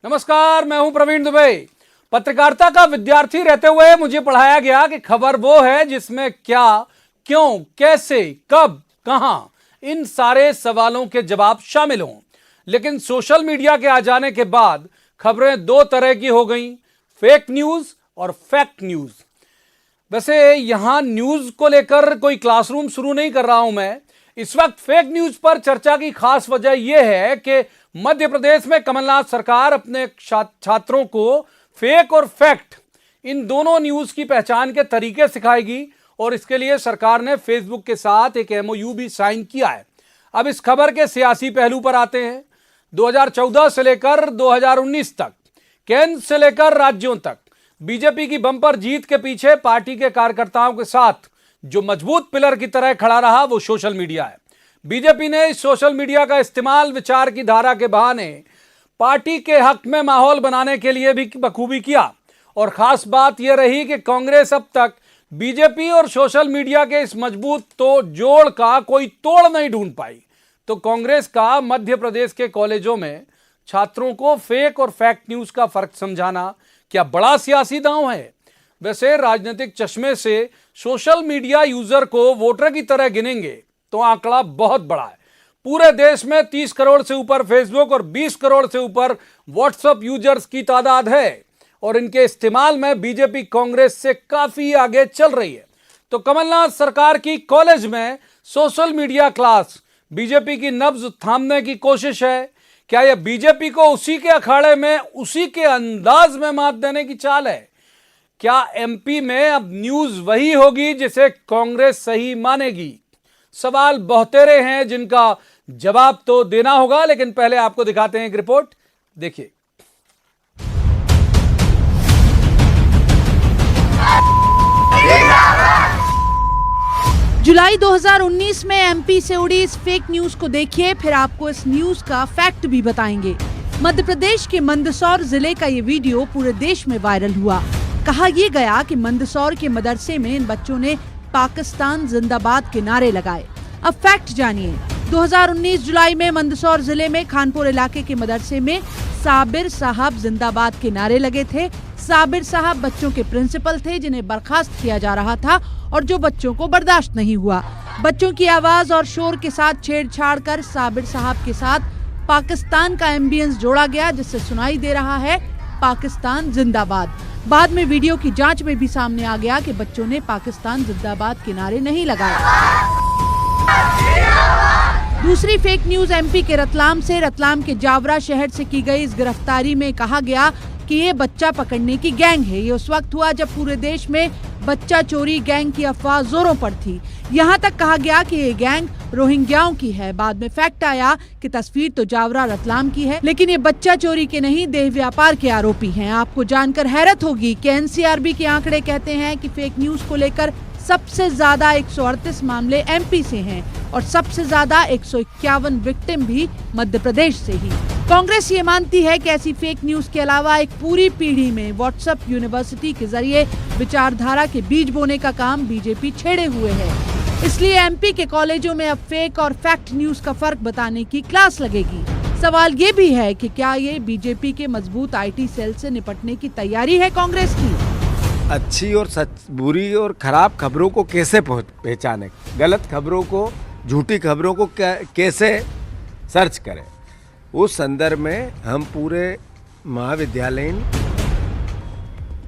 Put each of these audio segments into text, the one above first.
नमस्कार, मैं हूं प्रवीण दुबे। पत्रकारिता का विद्यार्थी रहते हुए मुझे पढ़ाया गया कि खबर वो है जिसमें क्या, क्यों, कैसे, कब, कहां, इन सारे सवालों के जवाब शामिल हों। लेकिन सोशल मीडिया के आ जाने के बाद खबरें दो तरह की हो गईं, फेक न्यूज और फैक्ट न्यूज। वैसे यहां न्यूज को लेकर कोई क्लासरूम शुरू नहीं कर रहा हूं मैं। इस वक्त फेक न्यूज पर चर्चा की खास वजह यह है कि मध्य प्रदेश में कमलनाथ सरकार अपने छात्रों को फेक और फैक्ट इन दोनों न्यूज की पहचान के तरीके सिखाएगी और इसके लिए सरकार ने फेसबुक के साथ एक एमओयू भी साइन किया है। अब इस खबर के सियासी पहलू पर आते हैं। 2014 से लेकर 2019 तक, केंद्र से लेकर राज्यों तक बीजेपी की बंपर जीत के पीछे पार्टी के कार्यकर्ताओं के साथ जो मजबूत पिलर की तरह खड़ा रहा वो सोशल मीडिया है। बीजेपी ने इस सोशल मीडिया का इस्तेमाल विचार की धारा के बहाने पार्टी के हक में माहौल बनाने के लिए भी बखूबी किया। और खास बात यह रही कि कांग्रेस अब तक बीजेपी और सोशल मीडिया के इस मजबूत जोड़ का कोई तोड़ नहीं ढूंढ पाई। तो कांग्रेस का मध्य प्रदेश के कॉलेजों में छात्रों को फेक और फैक्ट न्यूज का फर्क समझाना क्या बड़ा सियासी दांव है? वैसे राजनीतिक चश्मे से सोशल मीडिया यूजर को वोटर की तरह गिनेंगे तो आंकड़ा बहुत बड़ा है। पूरे देश में 30 करोड़ से ऊपर फेसबुक और 20 करोड़ से ऊपर व्हाट्सएप यूजर्स की तादाद है और इनके इस्तेमाल में बीजेपी कांग्रेस से काफी आगे चल रही है। तो कमलनाथ सरकार की कॉलेज में सोशल मीडिया क्लास बीजेपी की नब्ज थामने की कोशिश है। क्या यह बीजेपी को उसी के अखाड़े में उसी के अंदाज में मात देने की चाल है? क्या एमपी में अब न्यूज वही होगी जिसे कांग्रेस सही मानेगी? सवाल बहुतेरे हैं जिनका जवाब तो देना होगा, लेकिन पहले आपको दिखाते हैं एक रिपोर्ट, देखिए। जुलाई 2019 में एमपी से उड़ी इस फेक न्यूज को देखिए, फिर आपको इस न्यूज का फैक्ट भी बताएंगे। मध्य प्रदेश के मंदसौर जिले का ये वीडियो पूरे देश में वायरल हुआ। कहा यह गया कि मंदसौर के मदरसे में इन बच्चों ने पाकिस्तान जिंदाबाद के नारे लगाए। अब फैक्ट जानिए। 2019 जुलाई में मंदसौर जिले में खानपुर इलाके के मदरसे में साबिर साहब जिंदाबाद के नारे लगे थे। साबिर साहब बच्चों के प्रिंसिपल थे जिन्हें बर्खास्त किया जा रहा था और जो बच्चों को बर्दाश्त नहीं हुआ। बच्चों की आवाज और शोर के साथ छेड़छाड़ कर साबिर साहब के साथ पाकिस्तान का एम्बियंस जोड़ा गया, जिससे सुनाई दे रहा है पाकिस्तान जिंदाबाद। बाद में वीडियो की जांच में भी सामने आ गया कि बच्चों ने पाकिस्तान जिंदाबाद के नारे नहीं लगाए। दूसरी फेक न्यूज एमपी के रतलाम से। रतलाम के जावरा शहर से की गई इस गिरफ्तारी में कहा गया कि ये बच्चा पकड़ने की गैंग है। ये उस वक्त हुआ जब पूरे देश में बच्चा चोरी गैंग की अफवाह जोरों पर थी। यहाँ तक कहा गया कि ये गैंग रोहिंग्याओं की है। बाद में फैक्ट आया कि तस्वीर तो जावरा रतलाम की है, लेकिन ये बच्चा चोरी के नहीं, देह व्यापार के आरोपी हैं। आपको जानकर हैरत होगी कि एनसीआरबी के आंकड़े कहते हैं कि फेक न्यूज को लेकर सबसे ज्यादा 138 मामले एमपी से हैं और सबसे ज्यादा 151 विक्टिम भी मध्य प्रदेश से ही। कांग्रेस ये मानती है कि ऐसी फेक न्यूज के अलावा एक पूरी पीढ़ी में व्हाट्सएप यूनिवर्सिटी के जरिए विचारधारा के बीज बोने का काम बीजेपी छेड़े हुए है। इसलिए एमपी के कॉलेजों में अब फेक और फैक्ट न्यूज का फर्क बताने की क्लास लगेगी। सवाल ये भी है कि क्या ये बीजेपी के मजबूत आईटी सेल से निपटने की तैयारी है कांग्रेस की? अच्छी और सच, बुरी और खराब खबरों को कैसे पहचाने, गलत खबरों को, झूठी खबरों को कैसे सर्च करें, उस संदर्भ में हम पूरे महाविद्यालयीन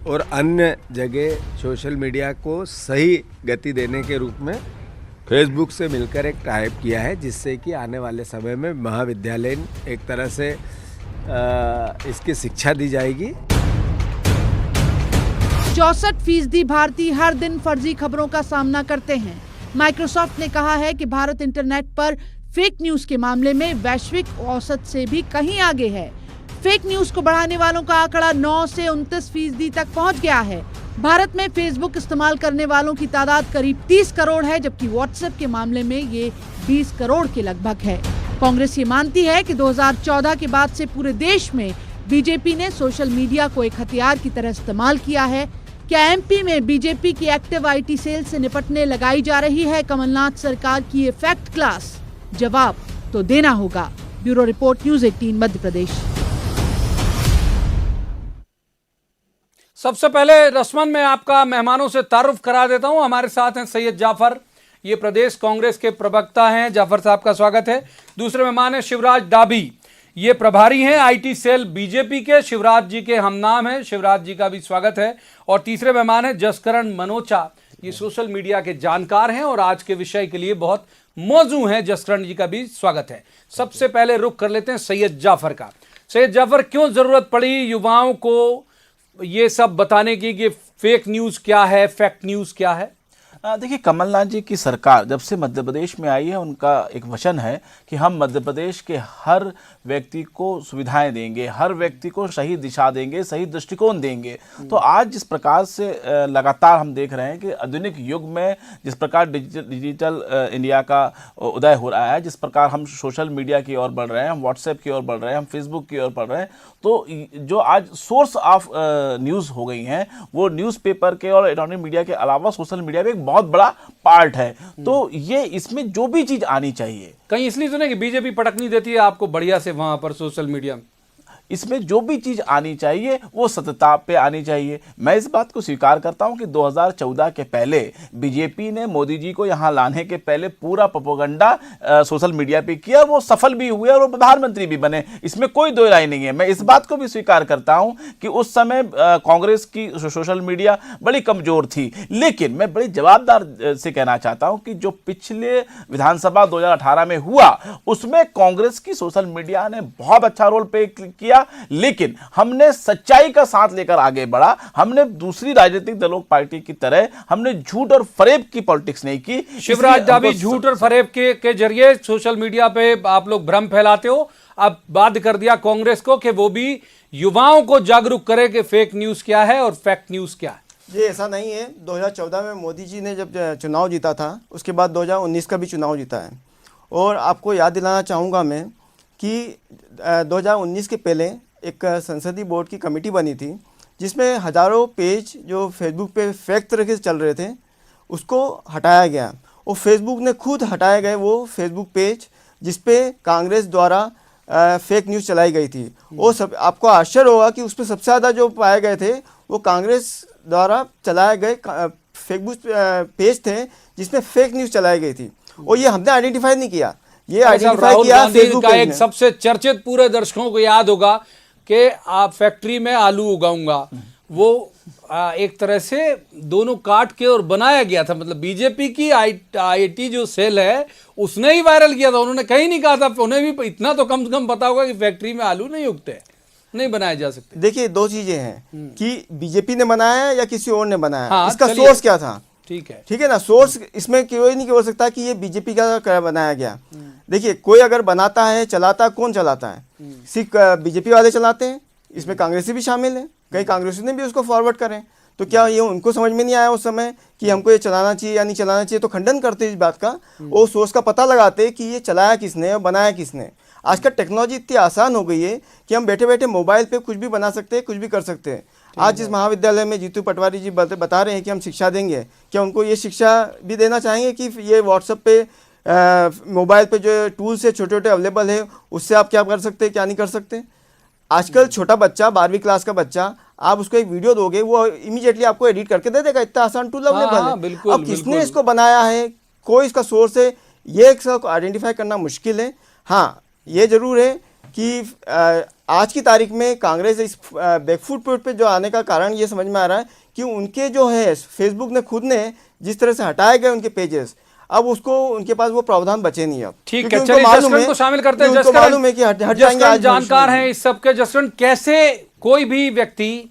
और अन्य जगह सोशल मीडिया को सही गति देने के रूप में फेसबुक से मिलकर एक टाइप किया है, जिससे कि आने वाले समय में महाविद्यालयीन एक तरह से इसकी शिक्षा दी जाएगी। 64% भारतीय हर दिन फर्जी खबरों का सामना करते हैं। माइक्रोसॉफ्ट ने कहा है कि भारत इंटरनेट पर फेक न्यूज के मामले में वैश्विक औसत से भी कहीं आगे है। फेक न्यूज को बढ़ाने वालों का आंकड़ा 9 से 29% तक पहुंच गया है। भारत में फेसबुक इस्तेमाल करने वालों की तादाद करीब 30 करोड़ है, जबकि व्हाट्सएप के मामले में ये 20 करोड़ के लगभग है। कांग्रेस ये मानती है कि 2014 के बाद से पूरे देश में बीजेपी ने सोशल मीडिया को एक हथियार की तरह इस्तेमाल किया है। क्या एमपी में बीजेपी की एक्टिव आईटी सेल से निपटने लगाई जा रही है कमलनाथ सरकार की ये फैक्ट क्लास? जवाब तो देना होगा। Bureau report, news 18 Madhya Pradesh. सबसे पहले रस्मन मैं आपका मेहमानों से तारुफ करा देता हूं। हमारे साथ हैं सैयद जाफर, ये प्रदेश कांग्रेस के प्रवक्ता हैं। जाफर साहब का स्वागत है। दूसरे मेहमान हैं शिवराज डाबी, ये प्रभारी हैं आईटी सेल बीजेपी के। शिवराज जी के हम नाम हैं, शिवराज जी का भी स्वागत है। और तीसरे मेहमान हैं जसकरण मनोचा, ये सोशल मीडिया के जानकार हैं और आज के विषय के लिए बहुत मौजू हैं। जसकरण जी का भी स्वागत है। सबसे पहले रुख कर लेते हैं सैयद जाफर का। सैयद जाफर, क्यों जरूरत पड़ी युवाओं को ये सब बताने की कि फेक न्यूज क्या है, फैक्ट न्यूज क्या है? देखिए, कमलनाथ जी की सरकार जब से मध्य प्रदेश में आई है, उनका एक वचन है कि हम मध्य प्रदेश के हर व्यक्ति को सुविधाएं देंगे, हर व्यक्ति को सही दिशा देंगे, सही दृष्टिकोण देंगे। तो आज जिस प्रकार से लगातार हम देख रहे हैं कि आधुनिक युग में जिस प्रकार डिजिटल इंडिया का उदय हो रहा है, जिस प्रकार हम सोशल मीडिया की ओर बढ़ रहे हैं, हम व्हाट्सएप की ओर बढ़ रहे हैं, हम फेसबुक की ओर बढ़ रहे हैं, तो जो आज सोर्स ऑफ न्यूज़ हो गई हैं वो न्यूज़पेपर के और इलेक्ट्रॉनिक मीडिया के अलावा सोशल मीडिया भी एक बहुत बड़ा पार्ट है। तो ये इसमें जो भी चीज आनी चाहिए, कहीं इसलिए तो नहीं कि बीजेपी पटक नहीं देती है आपको बढ़िया से वहां पर सोशल मीडिया में, इसमें जो भी चीज आनी चाहिए वो सत्यता पे आनी चाहिए। मैं इस बात को स्वीकार करता हूं कि 2014 के पहले बीजेपी ने मोदी जी को यहां लाने के पहले पूरा प्रोपेगेंडा सोशल मीडिया पे किया, वो सफल भी हुए और वो प्रधानमंत्री भी बने, इसमें कोई दो राय नहीं है। मैं इस बात को भी स्वीकार करता हूं कि उस समय कांग्रेस की सोशल मीडिया बड़ी कमजोर थी, लेकिन मैं बड़ी जवाबदार से कहना चाहता हूं कि जो पिछले विधानसभा 2018 में हुआ उसमें कांग्रेस की सोशल मीडिया ने बहुत अच्छा रोल प्ले किया, लेकिन हमने सच्चाई का साथ लेकर आगे बढ़ा। हमने दूसरी राजनीतिक दलों पार्टी की तरह हमने झूठ और फरेब की पॉलिटिक्स नहीं की। शिवराज डाबी, झूठ और फरेब के जरिए सोशल मीडिया पे आप लोग भ्रम फैलाते हो। अब बाध्य कर दिया कांग्रेस को कि वो भी युवाओं को जागरूक करे कि फेक न्यूज क्या है और फैक्ट न्यूज क्या है। ये ऐसा नहीं है। 2014 में मोदी जी ने जब चुनाव जीता था, उसके बाद 2019 का भी चुनाव जीता है। और आपको याद दिलाना चाहूँगा मैं कि 2019 के पहले एक संसदीय बोर्ड की कमेटी बनी थी, जिसमें हज़ारों पेज जो फेसबुक पे फेक तरीके से चल रहे थे उसको हटाया गया। और फेसबुक ने खुद हटाए गए वो फेसबुक पेज जिस पे कांग्रेस द्वारा फेक न्यूज़ चलाई गई थी। वो सब आपको आश्चर्य होगा कि उस पर सबसे ज़्यादा जो पाए गए थे वो कांग्रेस द्वारा चलाए गए फेसबुक पेज थे जिसमें फेक न्यूज़ चलाई गई थी। और ये हमने आइडेंटिफाई नहीं किया, ये आइडेंटिफाई किया फेसबुक का एक सबसे चर्चित, पूरे दर्शकों को याद होगा कि आप फैक्ट्री में आलू उगाऊंगा, वो एक तरह से दोनों काट के और बनाया गया था। मतलब बीजेपी की आईटी जो सेल है उसने ही वायरल किया था, उन्होंने कहीं नहीं कहा था। उन्हें भी इतना तो कम से कम पता होगा कि फैक्ट्री में आलू नहीं उगते, नहीं बनाए जा सकते। देखिए, दो चीजें हैं कि बीजेपी ने बनाया या किसी और ने बनाया। हाँ, इसका सोर्स क्या था? ठीक है ना, सोर्स इसमें कोई नहीं बोल सकता कि ये बीजेपी का बनाया गया। देखिए, कोई अगर बनाता है, चलाता, कौन चलाता है? सिर्फ बीजेपी वाले चलाते हैं, इसमें कांग्रेसी भी शामिल है, कई कांग्रेसी ने भी उसको फॉरवर्ड करें। तो क्या ये उनको समझ में नहीं आया उस समय कि हमको ये चलाना चाहिए या नहीं चलाना चाहिए? तो खंडन करते इस बात का, वो सोर्स का पता लगाते कि ये चलाया किसने और बनाया किसने। आजकल टेक्नोलॉजी इतनी आसान हो गई है कि हम बैठे बैठे मोबाइल पे कुछ भी बना सकते हैं, कुछ भी कर सकते हैं। आज जिस महाविद्यालय में जीतू पटवारी जी बता रहे हैं कि हम शिक्षा देंगे, क्या उनको ये शिक्षा भी देना चाहेंगे कि ये व्हाट्सएप पे मोबाइल पे जो टूल्स है छोटे छोटे अवेलेबल है, उससे आप क्या कर सकते हैं, क्या नहीं कर सकते? आजकल छोटा बच्चा, 12वीं क्लास का बच्चा, आप उसको एक वीडियो दोगे वो इमीडिएटली आपको एडिट करके दे देगा, इतना आसान टूल अवेलेबल है। अब किसने इसको बनाया है, कोई इसका सोर्स है, ये एक आइडेंटिफाई करना मुश्किल है। हाँ, ये जरूर है कि आज की तारीख में कांग्रेस इस बैकफुट पे जो आने का कारण ये समझ में आ रहा है कि उनके जो है फेसबुक ने खुद ने जिस तरह से हटाए गए उनके पेजेस, अब उसको उनके पास वो प्रावधान बचे नहीं। अब ठीक है, चलिए जसकरण को शामिल करते हैं। मालूम है कि हट जाएंगे, आज जानकार हैं इस सब के। जसकरण, कैसे कोई भी व्यक्ति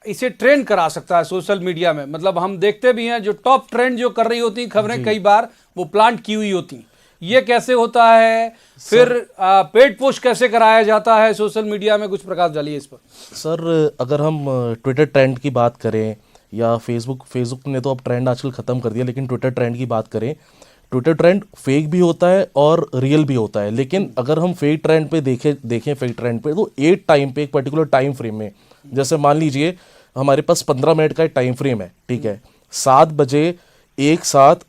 इसे ट्रेंड करा सकता है सोशल मीडिया में? मतलब हम देखते भी हैं जो टॉप ट्रेंड जो कर रही होती खबरें, कई बार वो प्लांट की हुई होती, ये कैसे होता है? फिर पेड पोस्ट कैसे कराया जाता है सोशल मीडिया में? कुछ प्रकाश डालिए इस पर। सर, अगर हम ट्विटर ट्रेंड की बात करें या फेसबुक ने तो अब ट्रेंड आजकल ख़त्म कर दिया, लेकिन ट्विटर ट्रेंड की बात करें, ट्विटर ट्रेंड फेक भी होता है और रियल भी होता है। लेकिन अगर हम फेक ट्रेंड पे देखें फेक ट्रेंड पे, तो एक पर्टिकुलर टाइम फ्रेम में, जैसे मान लीजिए हमारे पास 15 मिनट का एक टाइम फ्रेम है, ठीक है, 7 बजे एक साथ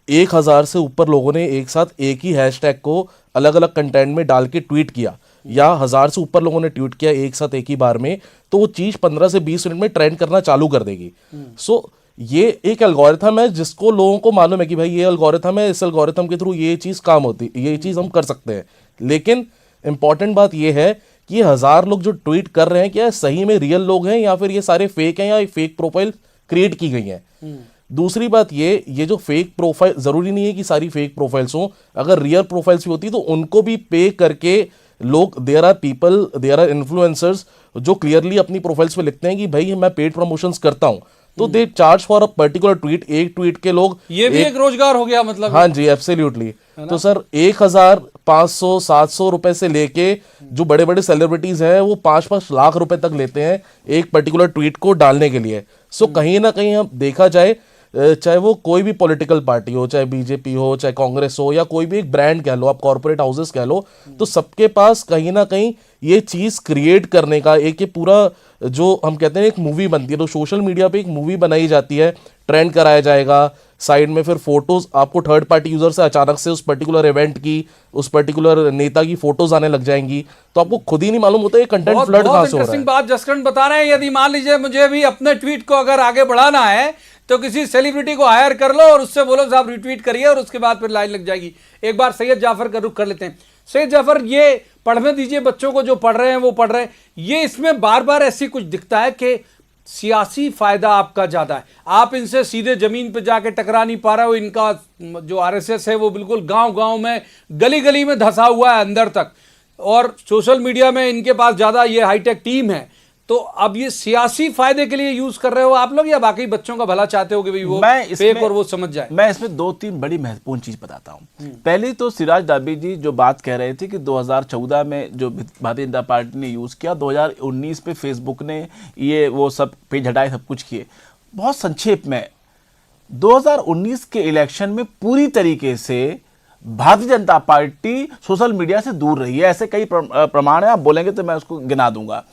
1000 से ऊपर लोगों ने एक साथ एक ही हैशटैग को अलग अलग कंटेंट में डाल के ट्वीट किया। या 1000 से ऊपर लोगों ने ट्वीट किया एक साथ एक ही बार में, तो वो चीज 15 से 20 मिनट में ट्रेंड करना चालू कर देगी। सो ये एक एल्गोरिथम है जिसको लोगों को मालूम है कि भाई ये एल्गोरिथम है, इस एल्गोरिथम के थ्रू ये चीज काम होती, ये चीज हम कर सकते हैं। लेकिन इंपॉर्टेंट बात ये है कि ये 1000 लोग जो ट्वीट कर रहे हैं, क्या सही में रियल लोग हैं या फिर ये सारे फेक हैं या फेक प्रोफाइल क्रिएट की गई हैं। दूसरी बात ये जो फेक प्रोफाइल, जरूरी नहीं है कि सारी फेक प्रोफाइल्स हों, अगर रियल प्रोफाइल्स भी होती तो उनको भी पे करके लोग, there are people, there are influencers जो क्लियरली अपनी प्रोफाइल्स पे लिखते हैं कि भाई मैं पेड प्रमोशंस करता हूं, तो they charge for a particular tweet. एक ट्वीट के लोग, ये भी एक रोजगार हो गया मतलब। हाँ जी, एब्सोल्युटली। तो सर 1500 700 रुपए से लेके जो बड़े बड़े सेलिब्रिटीज हैं वो 5-5 लाख रुपए तक लेते हैं एक पर्टिकुलर ट्वीट को डालने के लिए। सो कहीं ना कहीं हम देखा जाए, चाहे वो कोई भी पॉलिटिकल पार्टी हो, चाहे बीजेपी हो, चाहे कांग्रेस हो, या कोई भी एक ब्रांड कह लो, आप कॉर्पोरेट हाउसेस कह लो, तो सबके पास कहीं ना कहीं ये चीज क्रिएट करने का एक ये पूरा, जो हम कहते हैं एक मूवी बनती है, तो सोशल मीडिया पे एक मूवी बनाई जाती है, ट्रेंड कराया जाएगा, साइड में फिर फोटोज आपको थर्ड पार्टी यूजर से अचानक से उस पर्टिकुलर इवेंट की, उस पर्टिकुलर नेता की फोटोज आने लग जाएंगी, तो आपको खुद ही नहीं मालूम होता है कंटेंट फ्लड कहां से हो रहा है। बात जसकरण बता रहे हैं, यदि मान लीजिए मुझे भी अपने ट्वीट को अगर आगे बढ़ाना है तो किसी सेलिब्रिटी को हायर कर लो और उससे बोलो साहब रिट्वीट करिए, और उसके बाद फिर लाइन लग जाएगी। एक बार सैयद जाफर का रुख कर लेते हैं। सैयद जाफर, ये पढ़ने दीजिए बच्चों को, जो पढ़ रहे हैं वो पढ़ रहे हैं, ये इसमें बार बार ऐसी कुछ दिखता है कि सियासी फायदा आपका ज्यादा है, आप इनसे सीधे जमीन पे जाके टकरा नहीं पा रहे हो। इनका जो आरएसएस है वो बिल्कुल गांव-गांव में, गली-गली में धंसा हुआ है अंदर तक, और सोशल मीडिया में इनके पास ज्यादा ये हाईटेक टीम है। तो अब ये सियासी फायदे के लिए यूज कर रहे हो आप लोग, या बाकी बच्चों का भला चाहते हो कि भाई वो फेक और वो समझ जाए? मैं इसमें 2-3 बड़ी महत्वपूर्ण चीज बताता हूं। पहली तो सिराज दाबी जी जो बात कह रहे थे कि 2014 में जो भारतीय जनता पार्टी ने यूज किया, 2019 पे फेसबुक ने ये वो सब पेज हटाए, सब कुछ किए। बहुत संक्षेप में 2019 के इलेक्शन में पूरी तरीके से Bharatiya Janata party social media से दूर रही है। ऐसे कई प्रमाण है, आप बोलेंगे तो मैं उसको गिना दूंगा।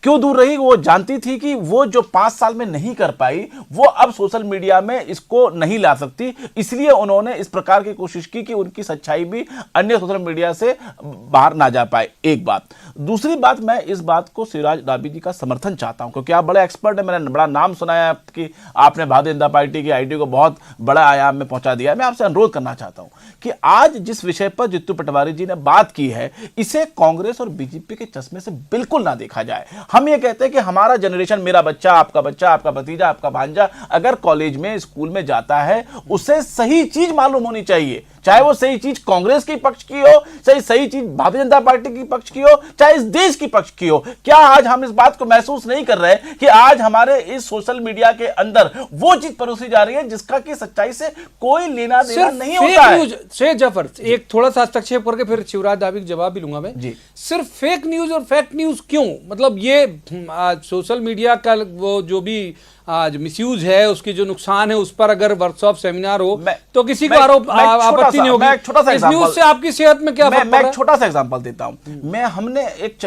क्यों दूर रही? वो जानती थी कि वो जो 5 साल में नहीं कर पाई, वो अब सोशल मीडिया में इसको नहीं ला सकती, इसलिए उन्होंने इस प्रकार की कोशिश की कि उनकी सच्चाई भी अन्य सोशल मीडिया से बाहर ना जा पाए। एक बात। दूसरी बात, मैं इस बात को सिराज दाबी जी का समर्थन चाहता हूं, क्योंकि आप बड़े एक्सपर्ट हैं, मैंने बड़ा नाम सुना है कि आपने भारतीय जनता पार्टी की आईडी को बहुत बड़ा आयाम में पहुंचा दिया है। मैं आपसे अनुरोध करना चाहता हूं कि आज जिस विषय पर जितू पटवारी जी ने बात की है, इसे कांग्रेस और बीजेपी के चश्मे से बिल्कुल ना देखा जाए। हम ये कहते हैं कि हमारा जनरेशन, मेरा बच्चा, आपका भतीजा, आपका भांजा अगर कॉलेज में, स्कूल में जाता है, उसे सही चीज मालूम होनी चाहिए, चाहे वो सही चीज कांग्रेस के पक्ष की हो, सही चीज भारतीय जनता पार्टी की पक्ष की हो, चाहे इस देश की पक्ष की हो। क्या आज हम इस बात को महसूस नहीं कर रहे कि आज हमारे इस सोशल मीडिया के अंदर वो चीज परोसी जा रही है जिसका कि सच्चाई से कोई लेना देना नहीं होता है? शेख जाफर, एक थोड़ा सा हस्तक्षेप करके फिर शिवराज दाबी का जवाब भी लूंगा मैं जी। सिर्फ फेक न्यूज और फैक्ट न्यूज क्यों? मतलब ये सोशल मीडिया का वो जो भी आज मिसयूज है, उसकी जो नुकसान है, उस पर अगर वर्कशॉप सेमिनार हो तो किसी को आरोप आपत्ति नहीं होगी। इस न्यूज से आपकी सेहत में क्या फर्क पड़ रहा है? मैं एक छोटा सा एग्जांपल देता हूं। हमने एक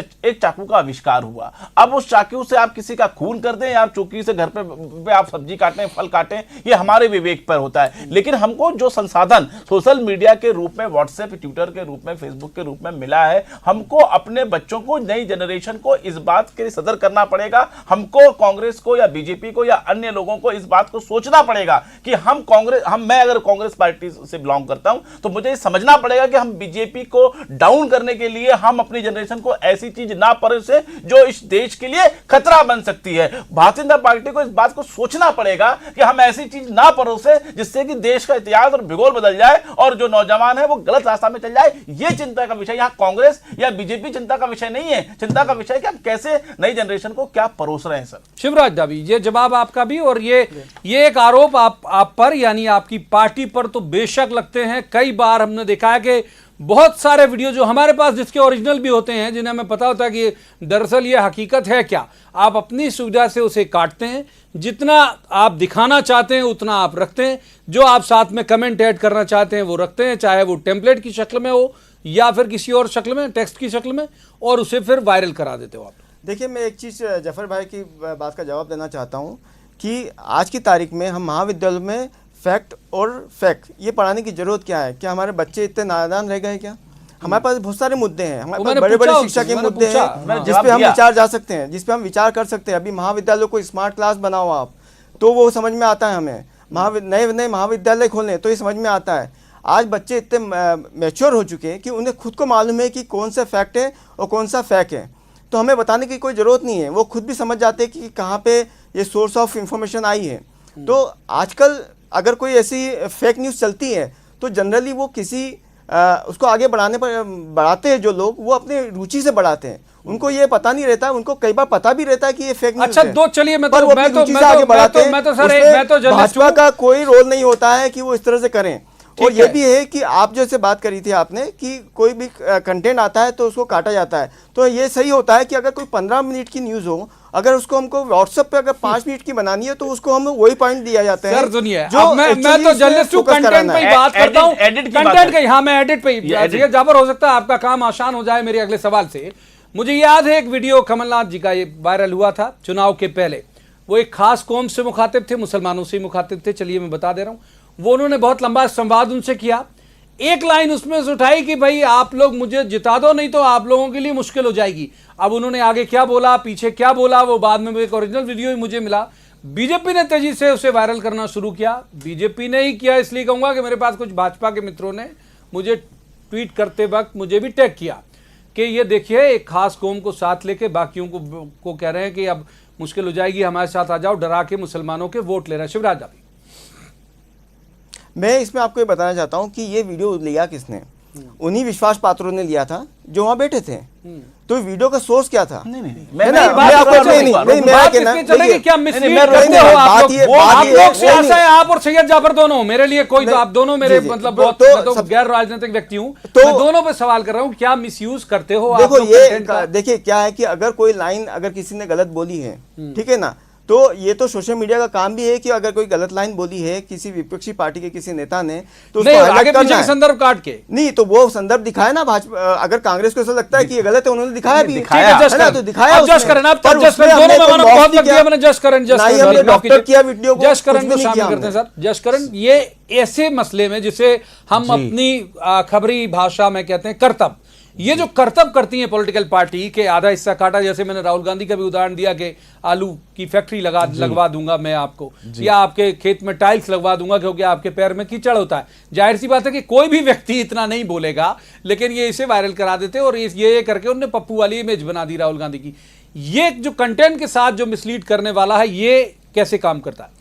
चाकू का आविष्कार हुआ। अब उस चाकू से आप किसी का खून कर दें या चौकी से घर पे आप सब्जी काटें, फल काटें, ये हमारे विवेक पर होता है। लेकिन हमको जो संसाधन सोशल मीडिया के रूप में, व्हाट्सएप, ट्विटर के रूप में, फेसबुक के रूप में मिला है, हमको अपने बच्चों को, नई जनरेशन को इस बात के सदर करना पड़ेगा। हमको कांग्रेस को या बीजेपी को या अन्य लोगों को इस बात को सोचना पड़ेगा कि मैं अगर कांग्रेस पार्टी से बिलोंग करता हूं तो मुझे समझना पड़ेगा कि हम बीजेपी को डाउन करने के लिए हम अपनी जनरेशन को ऐसी चीज ना परोसे जो इस देश के लिए खतरा बन सकती है। भारतीय जनता पार्टी को इस बात को सोचना पड़ेगा कि हम ऐसी चीज ना परोसे जिससे कि देश का इतिहास और भूगोल बदल जाए और जो नौजवान है वो गलत रास्ता में चल जाए। यह चिंता का विषय, यहां कांग्रेस या बीजेपी चिंता का विषय नहीं है। चिंता का विषय कि हम कैसे नई जनरेशन को क्या परोस रहे हैं। सर शिवराज दाबी, ये जवाब आपका भी, और ये एक आरोप आप पर यानी आपकी पार्टी पर तो बेशक लगते हैं। कई बार हमने देखा है कि बहुत सारे वीडियो जो हमारे पास, जिसके ओरिजिनल भी होते हैं, जिन्हें हमें पता होता है कि दरअसल ये हकीकत है क्या, आप अपनी सुविधा से उसे काटते हैं। जितना आप दिखाना चाहते हैं उतना आप रखते हैं, जो आप साथ में कमेंट ऐड करना चाहते हैं वो रखते हैं, चाहे वो टेम्पलेट की शक्ल में हो या फिर किसी और शक्ल में, टेक्स्ट की शक्ल में, और उसे फिर वायरल करा देते हो आप। देखिए, मैं एक चीज़ जफर भाई की बात का जवाब देना चाहता हूँ कि आज की तारीख में हम महाविद्यालय में फैक्ट और फैक्ट ये पढ़ाने की ज़रूरत क्या है? क्या हमारे बच्चे इतने नादान रह गए क्या? हमारे पास बहुत सारे मुद्दे हैं, हमारे वो पास मैंने बड़े बड़े पूछा शिक्षा के मैंने मुद्दे पूछा, हैं मैंने जिस जवाब पे हम दिया। विचार जा सकते हैं, जिस पे हम विचार कर सकते हैं। अभी महाविद्यालयों को स्मार्ट क्लास बनाओ आप, तो वो समझ में आता है हमें। नए नए महाविद्यालय खोलें तो ये समझ में आता है। आज बच्चे इतने मैच्योर हो चुके हैं कि उन्हें खुद को मालूम है कि कौन सा फैक्ट है और कौन सा फैक है, तो हमें बताने की कोई ज़रूरत नहीं है। वो खुद भी समझ जाते हैं कि कहाँ पे ये सोर्स ऑफ इंफॉर्मेशन आई है। तो आजकल अगर कोई ऐसी फेक न्यूज़ चलती है तो जनरली वो किसी उसको आगे बढ़ाते हैं जो लोग, वो अपने रुचि से बढ़ाते हैं। उनको ये पता नहीं रहता, उनको कई बार पता भी रहता है कि ये फेक न्यूज़ अच्छा, है। दो चलिए, मैं पर तो वो अपनी रुचि से आगे बढ़ाते हैं। उसमें जर्नलिस्ट भाजपा का कोई रोल नहीं होता है कि वो इस तरह से करें। और ये भी है कि आप जैसे बात करी थी आपने कि कोई भी कंटेंट आता है तो उसको काटा जाता है, तो ये सही होता है कि अगर कोई 15 मिनट की न्यूज़ हो, अगर उसको हमको व्हाट्सएप पे अगर 5 मिनट की बनानी है तो उसको हम वही पॉइंट दिया जाता है। सर सुनिए, जो अब मैं actually तो इसमें जर्नलिस्ट हूं, focus कंटेंट कराना पे ही है। बात करता हूं, एडिट की बात कंटेंट है। का ही। हाँ, मैं एडिट पे ही। सैयद जाफर, हो सकता है आपका काम आसान हो जाए मेरे अगले सवाल से। मुझे याद है एक वीडियो कमलनाथ जी का ये वायरल हुआ था चुनाव के पहले। वो एक खास कौम से मुखातिब थे, मुसलमानों से मुखातिब थे। चलिए मैं बता दे रहा हूं। वो उन्होंने बहुत लंबा संवाद उनसे किया। एक लाइन उसमें से उठाई कि भाई आप लोग मुझे जिता दो, नहीं तो आप लोगों के लिए मुश्किल हो जाएगी। अब उन्होंने आगे क्या बोला, पीछे क्या बोला, वो बाद में एक ओरिजिनल वीडियो ही मुझे मिला। बीजेपी ने तेजी से उसे वायरल करना शुरू किया। बीजेपी ने ही किया, इसलिए कहूंगा कि मेरे पास कुछ भाजपा के मित्रों ने मुझे ट्वीट करते वक्त मुझे भी टैग किया कि ये देखिए, एक खास कौम को साथ लेके बाकियों को कह रहे हैं कि अब मुश्किल हो जाएगी, हमारे साथ आ जाओ, डरा के मुसलमानों के वोट ले रहे हैं। शिवराज अभी मैं इसमें आपको ये बताना चाहता हूँ कि ये वीडियो लिया किसने, उन्हीं विश्वास पात्रों ने लिया था जो वहाँ बैठे थे। तो वीडियो का सोर्स क्या था? नहीं है ना, मैं आपको आप और सैयद जाफर दोनों मेरे लिए कोई, आप दोनों मेरे मतलब बहुत गैर राजनीतिक व्यक्ति हूँ, तो मैं दोनों पे सवाल कर रहा हूँ, क्या मिसयूज करते हो? देखो ये देखिए क्या है कि अगर कोई लाइन अगर किसी ने गलत बोली है, ठीक है ना, तो ये तो सोशल मीडिया का काम भी है कि अगर कोई गलत लाइन बोली है किसी विपक्षी पार्टी के किसी नेता ने तो उसको आगे पीछे संदर्भ काट के नहीं, तो वो संदर्भ दिखाया ना। भाजपा अगर कांग्रेस को ऐसा लगता है कि ये गलत है, उन्होंने दिखाया भी, दिखाया तो दिखाया। जस्ट करण जस्ट करण ये ऐसे मसले में जिसे हम अपनी खबरी भाषा में कहते हैं कर्तव्य, ये जो कर्तव्य करती है पॉलिटिकल पार्टी के आधा हिस्सा काटा, जैसे मैंने राहुल गांधी का भी उदाहरण दिया कि आलू की फैक्ट्री लगवा दूंगा मैं आपको, या आपके खेत में टाइल्स लगवा दूंगा क्योंकि आपके पैर में कीचड़ होता है। जाहिर सी बात है कि कोई भी व्यक्ति इतना नहीं बोलेगा, लेकिन ये इसे वायरल करा देते और ये करके उन्होंने पप्पू वाली इमेज बना दी राहुल गांधी की। ये जो कंटेंट के साथ जो मिसलीड करने वाला है, ये कैसे काम करता है?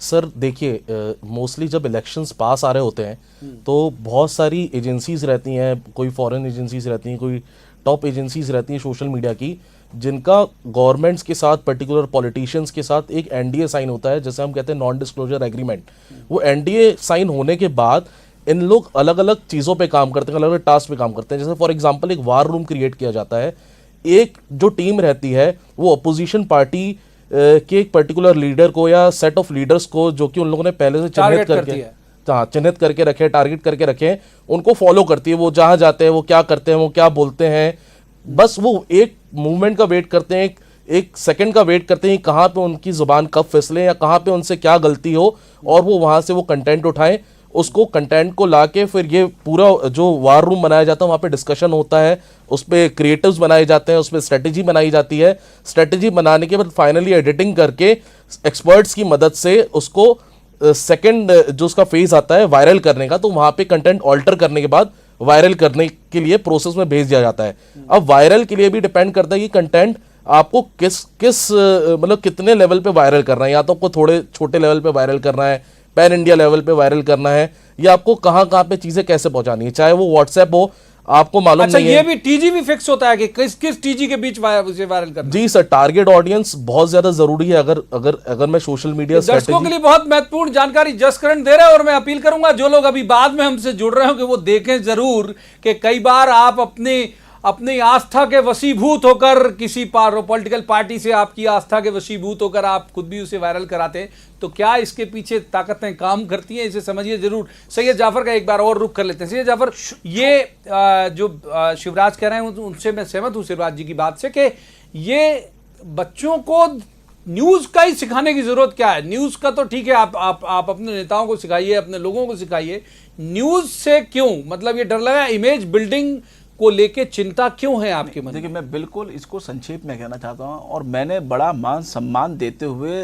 सर देखिए, मोस्टली जब इलेक्शंस पास आ रहे होते हैं तो बहुत सारी एजेंसीज रहती हैं, कोई फॉरेन एजेंसीज रहती हैं, कोई टॉप एजेंसीज रहती हैं सोशल मीडिया की, जिनका गवर्नमेंट्स के साथ, पर्टिकुलर पॉलिटिशियंस के साथ एक एनडीए साइन होता है, जैसे हम कहते हैं नॉन डिस्क्लोजर एग्रीमेंट। वो एनडीए साइन होने के बाद इन लोग अलग अलग चीज़ों पे काम करते हैं, अलग अलग टास्क पे काम करते हैं। जैसे फॉर एग्जांपल एक वार रूम क्रिएट किया जाता है। एक जो टीम रहती है वो अपोजिशन पार्टी के एक पर्टिकुलर लीडर को या सेट ऑफ लीडर्स को, जो कि उन लोगों ने पहले से चिन्हित करके रखे, टारगेट करके रखे, उनको फॉलो करती है। वो जहां जाते हैं वो क्या करते हैं, वो क्या बोलते हैं, बस वो एक मूवमेंट का वेट करते हैं, एक सेकंड का वेट करते हैं कहाँ पे उनकी जुबान कब फिसले या कहाँ पे उनसे क्या गलती हो, और वो वहां से वो कंटेंट उठाएं। उसको कंटेंट को लाके फिर ये पूरा जो वार रूम बनाया जाता है वहाँ पे डिस्कशन होता है, उस पर क्रिएटिव्स बनाए जाते हैं, उस पर स्ट्रेटेजी बनाई जाती है। स्ट्रेटेजी बनाने के बाद फाइनली एडिटिंग करके एक्सपर्ट्स की मदद से उसको सेकंड जो उसका फेज आता है वायरल करने का, तो वहाँ पे कंटेंट ऑल्टर करने के बाद वायरल करने के लिए प्रोसेस में भेज दिया जाता है। अब वायरल के लिए भी डिपेंड करता है कि कंटेंट आपको किस मतलब कितने लेवल पे वायरल करना है। या तो आपको थोड़े छोटे लेवल पे वायरल करना है, पैन इंडिया लेवल पे वायरल करना है, या आपको कहाँ पे चीजें कैसे पहुंचानी है, चाहे वो व्हाट्सएप हो, आपको मालूम नहीं है। ये भी टीजी भी फिक्स होता है कि किस टीजी के बीच उसे वायरल करना? जी सर, टारगेट ऑडियंस बहुत ज्यादा जरूरी है। अगर मैं सोशल मीडिया दर्शकों के लिए बहुत महत्वपूर्ण जानकारी जसकरण दे रहे हैं, और मैं अपील करूंगा जो लोग अभी बाद में हमसे जुड़ रहे हो कि वो देखें जरूर कि कई बार आप अपनी आस्था के वशीभूत होकर किसी पॉलिटिकल पार्टी से आपकी आस्था के वशीभूत होकर आप खुद भी उसे वायरल कराते हैं, तो क्या इसके पीछे ताकतें काम करती हैं, इसे समझिए जरूर। सैयद जाफर का एक बार और रुख कर लेते हैं। सैयद जाफर, ये जो शिवराज कह रहे हैं उनसे मैं सहमत हूं, शिवराज जी की बात से, कि ये बच्चों को न्यूज का ही सिखाने की जरूरत क्या है? न्यूज का तो ठीक है, आप अपने नेताओं को सिखाइए, अपने लोगों को सिखाइए, न्यूज से क्यों, मतलब ये डर लगा इमेज बिल्डिंग को लेके चिंता क्यों है आपके मन में? देखिए, मैं बिल्कुल इसको संक्षेप में कहना चाहता हूं, और मैंने बड़ा मान सम्मान देते हुए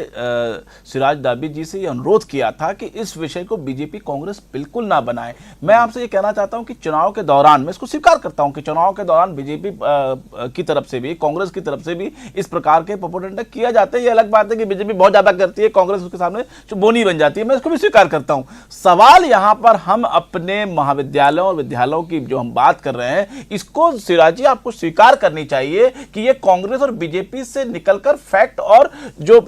सिराज दाबी जी से ये अनुरोध किया था कि इस विषय को बीजेपी कांग्रेस बिल्कुल ना बनाए। मैं आपसे ये कहना चाहता हूं कि चुनाव के दौरान, मैं इसको स्वीकार करता हूं कि चुनाव के दौरान बीजेपी की तरफ से भी, कांग्रेस की तरफ से भी इस प्रकार के प्रोपेगेंडा किया जाते हैं। ये अलग बात है कि बीजेपी बहुत ज्यादा करती है, कांग्रेस उसके सामने बोनी बन जाती है, मैं इसको भी स्वीकार करता हूं। सवाल यहां पर हम अपने महाविद्यालयों और विद्यालयों की जो हम बात कर रहे हैं, इसको सिराज जी आपको स्वीकार करनी चाहिए कि ये कांग्रेस और बीजेपी से निकलकर फैक्ट और जो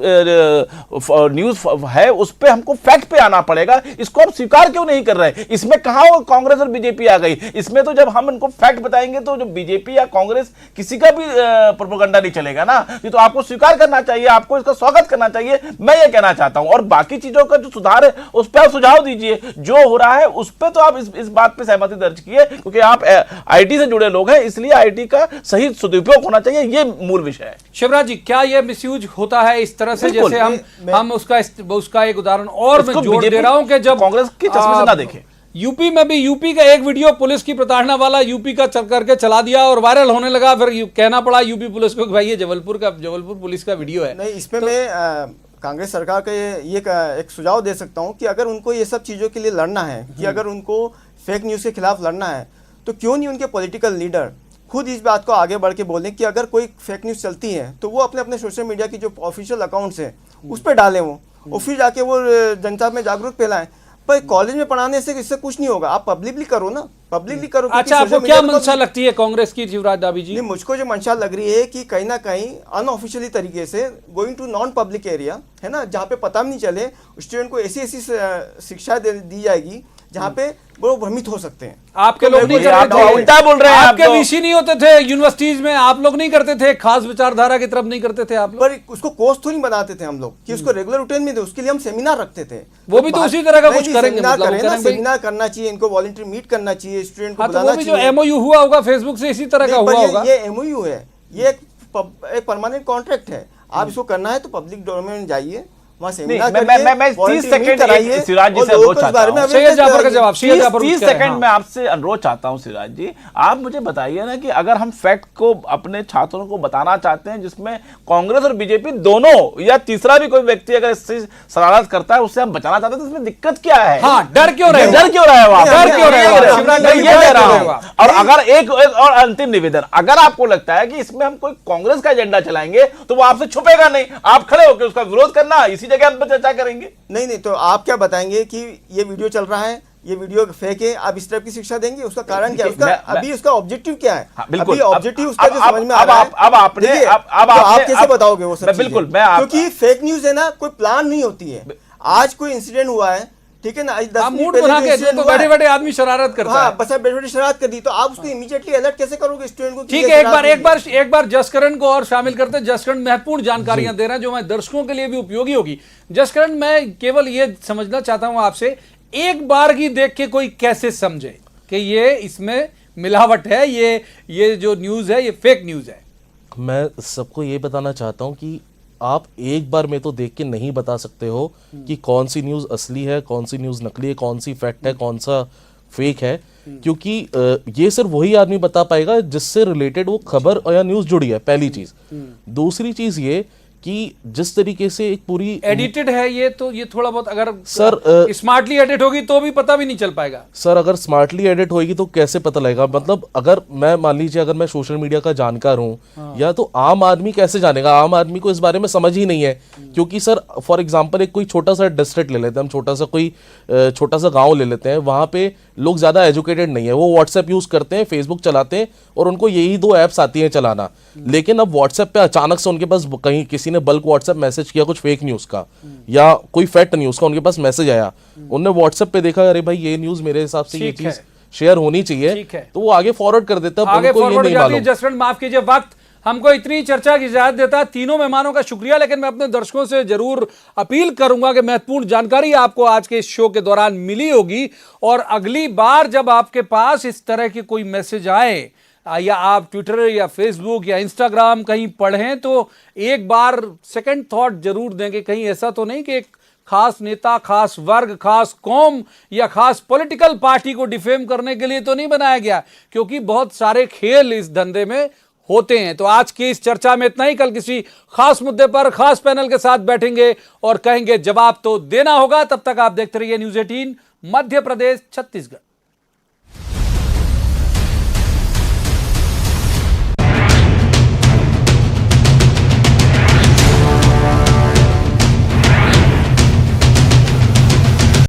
न्यूज है उस पे हमको फैक्ट पे आना पड़ेगा। इसको आप स्वीकार क्यों नहीं कर रहे? इसमें कहां कांग्रेस और बीजेपी आ गई? इसमें तो जब हम इनको फैक्ट बताएंगे तो जो बीजेपी या कांग्रेस किसी का भी प्रोपेगेंडा नहीं चलेगा ना। ये तो आपको स्वीकार करना चाहिए, आपको इसका स्वागत करना चाहिए, मैं ये कहना चाहता हूं। और बाकी चीजों का जो सुधार है उस पर आप सुझाव दीजिए, जो हो रहा है उस पर तो आप इस बात पे सहमति दर्ज कीजिए, क्योंकि आप आईटी से जुड़े लोग हैं, इसलिए आईटी का सही सदुपयोग होना चाहिए, ये मूल विषय है। शिवराज जी, क्या ये मिसयूज होता है इस तरह से? जैसे हम उसका एक उदाहरण और मैं जोड़ दे रहा हूं कि जब कांग्रेस के चश्मे से ना देखें, यूपी में भी यूपी का एक वीडियो पुलिस की प्रताड़ना वाला यूपी का चल करके चला दिया और वायरल होने लगा, फिर कहना पड़ा यूपी पुलिस को कि भाई ये जबलपुर पुलिस का वीडियो है। नहीं, इसमें मैं कांग्रेस सरकार का ये एक सुझाव दे सकता हूं कि अगर उनको ये सब चीज़ों के लिए लड़ना है, कि अगर उनको फेक न्यूज़ के खिलाफ लड़ना है, तो क्यों नहीं उनके पॉलिटिकल लीडर खुद इस बात को आगे बढ़ के बोलें कि अगर कोई फेक न्यूज़ चलती है तो वो अपने अपने सोशल मीडिया की जो ऑफिशियल अकाउंट्स हैं उस पर डालें वो, और फिर जाके वो जनता में जागरूक फैलाएं। पर कॉलेज में पढ़ाने से इससे कुछ नहीं होगा, आप पब्लिकली करो ना, पब्लिकली करो। अच्छा, आपको क्या मंशा लगती है कांग्रेस की, शिवराज दाबी जी? नहीं, मुझको जो मंशा लग रही है कि कहीं ना कहीं अनऑफिशियली तरीके से going to non public area है ना, जहाँ पे पता भी नहीं चले, स्टूडेंट को ऐसी शिक्षा दी जाएगी जहाँ पे वो भ्रमित हो सकते हैं। आपके लोग नहीं करते थे, उल्टा बोल रहे हैं आपके वीसी नहीं होते थे यूनिवर्सिटीज में, आप लोग नहीं करते थे, खास विचारधारा की तरफ नहीं करते थे आप लोग? पर उसको कोर्स थोड़ी बनाते थे हम लोग कि उसको रेगुलर रूटीन में दे, उसके लिए हम सेमिनार रखते थे। वो भी तो उसी तरह का कुछ करेंगे, सेमिनार करना चाहिए, इनको वॉलंटियर मीट करना चाहिए, स्टूडेंट को बुलाना चाहिए। जो एमओयू हुआ होगा फेसबुक से, इसी तरह का हुआ होगा। ये एमओयू है, ये एक परमानेंट कॉन्ट्रैक्ट है, आप इसको करना है तो पब्लिक डोमेन में जाइए, वहाँ सेमिनार करिए, मैं 30 सेकंड सिराज जी से अनुरोध चाहता हूं। 30 सेकंड में आपसे अनुरोध चाहता हूं सिराज जी, आप मुझे बताइए ना कि अगर हम फैक्ट को अपने छात्रों को बताना चाहते हैं जिसमें कांग्रेस और बीजेपी दोनों या तीसरा भी कोई व्यक्ति अगर इससे शरारत करता है, उससे हम बचाना चाहते हैं, तो इसमें दिक्कत क्या है? हाँ, डर क्यों रहे? डर क्यों रहे हो आप? डर क्यों रहे हो? ये कह रहा हूं। और अगर एक और अंतिम निवेदन, अगर आपको लगता है कि इसमें हम कोई कांग्रेस का एजेंडा चलाएंगे तो वो आपसे छुपेगा नहीं, आप खड़े होकर उसका विरोध करना, इसी जगह हम चर्चा करेंगे। नहीं, तो आप क्या बताएंगे कि ये वीडियो चल रहा है, ये वीडियो फेक है, आप इस टाइप की शिक्षा देंगे? उसका कारण क्या है? उसका अभी उसका ऑब्जेक्टिव क्या है? अभी ऑब्जेक्टिव उसका जो समझ में आ रहा है, अब आपने आप कैसे बताओगे वो सब? बिल्कुल, क्योंकि फेक न्यूज है ना, कोई प्लान नहीं होती है। आज कोई इंसिडेंट हुआ है, ठीक है ना, मूड बना के तो बैठे-बैठे आदमी शरारत करता है। बस बैठे-बैठे शरारत कर दी, तो आप उसको इमीडिएटली अलर्ट कैसे करोगे स्टूडेंट को? ठीक है, एक बार जसकरण को और शामिल करते हैं। जसकरण महत्वपूर्ण जानकारियां दे रहे हैं जो मैं दर्शकों के लिए भी उपयोगी होगी। जसकरण, मैं केवल ये समझना चाहता हूं आपसे, एक बार की देख के कोई कैसे समझे कि ये इसमें मिलावट है, ये जो न्यूज है ये फेक न्यूज है? मैं सबको ये बताना चाहता हूं कि आप एक बार में तो देख के नहीं बता सकते हो कि कौन सी न्यूज़ असली है, कौन सी न्यूज़ नकली है, कौन सी फैक्ट है, कौन सा फेक है, क्योंकि ये सिर्फ वही आदमी बता पाएगा जिससे रिलेटेड वो खबर या न्यूज़ जुड़ी है, पहली चीज़। दूसरी चीज़ ये कि जिस तरीके से एक पूरी एडिटेड है ये, तो ये थोड़ा बहुत अगर सर स्मार्टली एडिट होगी तो भी पता भी नहीं चल पाएगा। सर अगर स्मार्टली एडिट होगी तो कैसे पता लगेगा? मतलब अगर मैं मान लीजिए अगर मैं सोशल मीडिया का जानकार हूं, या तो आम आदमी कैसे जानेगा? आम आदमी को इस बारे में समझ ही नहीं है, क्योंकि सर फॉर एग्जांपल एक कोई छोटा सा डिस्ट्रिक्ट ले लेते हैं हम, छोटा सा गाँव ले लेते हैं, वहां पे लोग ज्यादा एजुकेटेड नहीं है, वो व्हाट्सएप यूज करते हैं, फेसबुक चलाते हैं, और उनको यही 2 ऐप्स आती हैं चलाना। लेकिन अब व्हाट्सएप पे अचानक से उनके पास कहीं किसी ने बल्क व्हाट्सएप मैसेज किया कुछ फेक न्यूज का या कोई फैक्ट न्यूज का, उनके पास मैसेज आया, उन्होंने व्हाट्सएप पे देखा अरे भाई ये न्यूज मेरे हिसाब से ये चीज शेयर होनी चाहिए, तो वो आगे फॉरवर्ड कर देता है। आगे फॉरवर्ड हो जाती है। जसवंत, माफ कीजिए, वक्त हमको इतनी चर्चा की इजाजत देता है। तीनों मेहमानों का शुक्रिया, लेकिन मैं अपने दर्शकों से जरूर अपील करूंगा कि महत्वपूर्ण जानकारी आपको आज के इस शो के दौरान मिली होगी, और अगली बार जब आपके पास इस तरह की कोई मैसेज आए या आप ट्विटर या फेसबुक या इंस्टाग्राम कहीं पढ़ें, तो एक बार सेकंड थॉट जरूर दें कि कहीं ऐसा तो नहीं कि एक खास नेता, खास वर्ग, खास कौम या खास पॉलिटिकल पार्टी को डिफेम करने के लिए तो नहीं बनाया गया, क्योंकि बहुत सारे खेल इस धंधे में होते हैं। तो आज की इस चर्चा में इतना ही। कल किसी खास मुद्दे पर खास पैनल के साथ बैठेंगे और कहेंगे जवाब तो देना होगा। तब तक आप देखते रहिए न्यूज़ 18 मध्य प्रदेश छत्तीसगढ़।